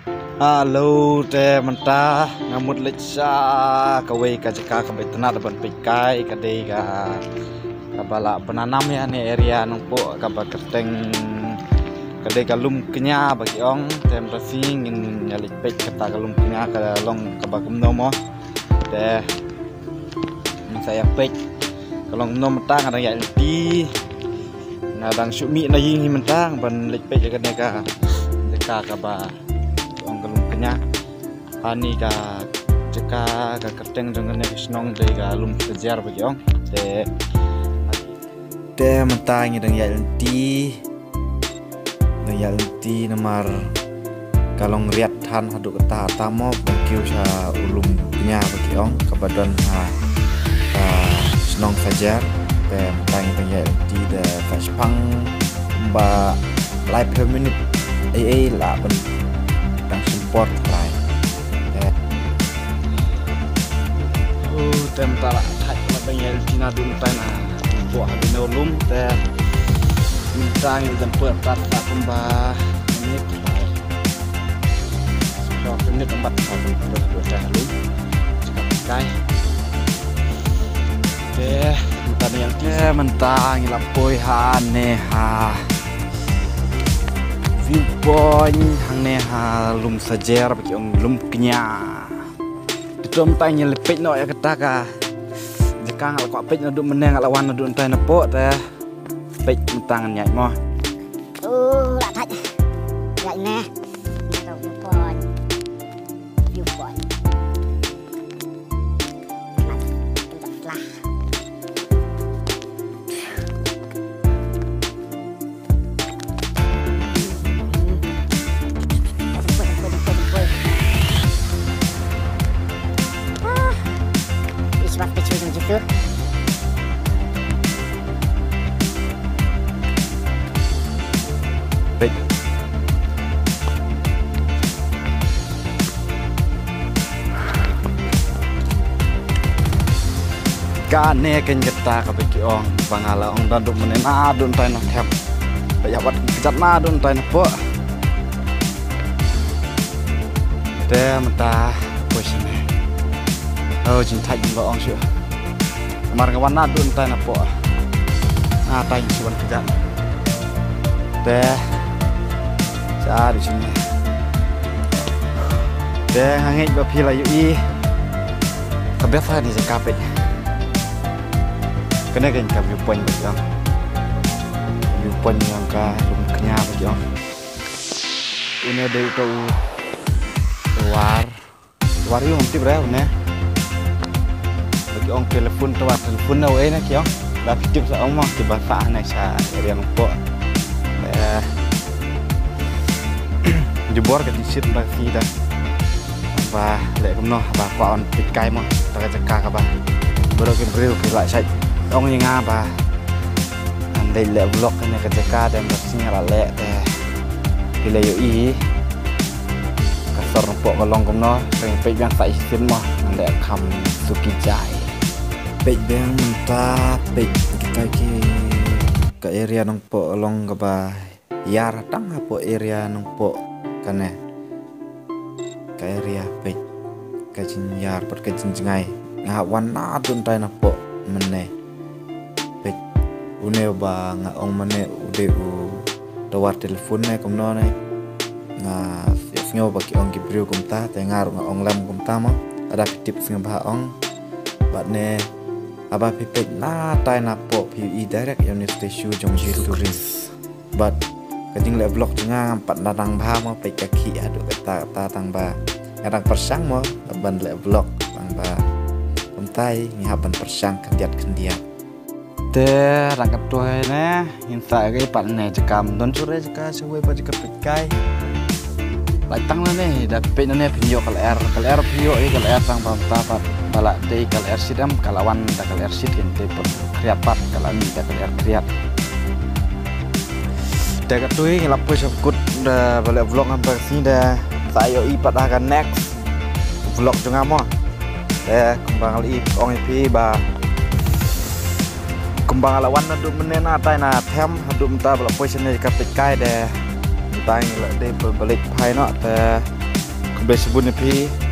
Halo teh mentah ngamut leca kawe kajaka kabe tenar ban pikai kadai ka bala penanam ya ni area nungpo kaba kerteng kadai kalum kenya bagi ong tem racing in nyalik pek kata kalum kenya ka long kaba kumno mo teh saya pek kalong nom mentang ada ya di ngadang syumi na ying mentang ban lek pek ka neka jeka kaba nya ani ka jeka ka kerteng dengan snong de ga lum kejar bagi ong de mentang dang ya lenti nomor kalong riat han hadu kata tamo bagi sa ulum nya bagi ong kabadon ha snong kejar de mentang dang ya lenti de fashpang ba live per minute la ben support lain. Tem tara thak la bengel tina dun tana buah binolum te mintang dan puat tat kumba menit lain. So menit 4 sampai 2 tana lum. Cakap kai. Te mentang yang mentang lapoi hane ha. Viewpoint hang neha lum sajer bagi ong lum kenya ditom tanya lepek no ya ketaka jekang al ko pek nadu meneng lawan nadu entai nepo teh pek mentangan nyai mo lạ thật vậy nè đâu viewpoint lah gitu. Baik. Kane ken geta ka beki ong bangala ong danduk menen adun tai no thep. Bayawat kejat na adun tai no po. De mata posine. Oh cinta jumpa ong syu. Kemarin kawan nadun tai na po. Tai suan kejat. Teh sa di sini. Teh hangit ba pila yu i. Kabefa ni sa kapit. Kena kan ka viewpoint ba yang. Viewpoint yang ka lum kenya ba yang. Une de to war yu mti bra une. Bagi ong telepon to telepon na we na kyo. Da pitip sa ong mo ki bahasa na sa area po. Jebor ke disit ba sida ba le kumno ba kwa on pikai mo ta jaka ka ba bro ke bril ke lại sai ong ni nga ba andai le vlog ne ka jaka dan rasnya la le pile yo i ka sor po ko long kumno sing pe yang sai sin mo le kham suki jai pe beng ta pe kita ki ka area nong po long ka ba yar tang po area nong po kane ka area pe ka jinyar per ka jinjngai nga wana dun tai na po mene pe une ba nga ong mene ude u tawar telepon ne komno ne nga sngo ba ki ong gibriu kumta te ngar nga ong lam kumta mo ada tip snga ba ong bat ne aba pe na tai na po pi direct yon station jong jituris but kajing le vlog jenga 4 datang ba mo pe kaki adu kata tang ba kadang persang mo ban le vlog tang ba kumtai ngi haban persang kendiat te rangkat tuai ne insa ge pat ne jakam don sure jaka suwe pa jaka pikai lai tang ne da pe ne pinyo kal er pinyo kal er tang ba ta pat bala de kal er sidam kalawan da kal er sid kente kriat pat kalami da kal er kriat Daga tuh ngelap push good dah balik vlog hampir sini dah saya ipat akan next vlog juga mau kembang li ong ip ba kembang lawan nadu menena tai na them hadu mta balik push ni kapit kai dah tang le de balik pai no Best sebut ni pi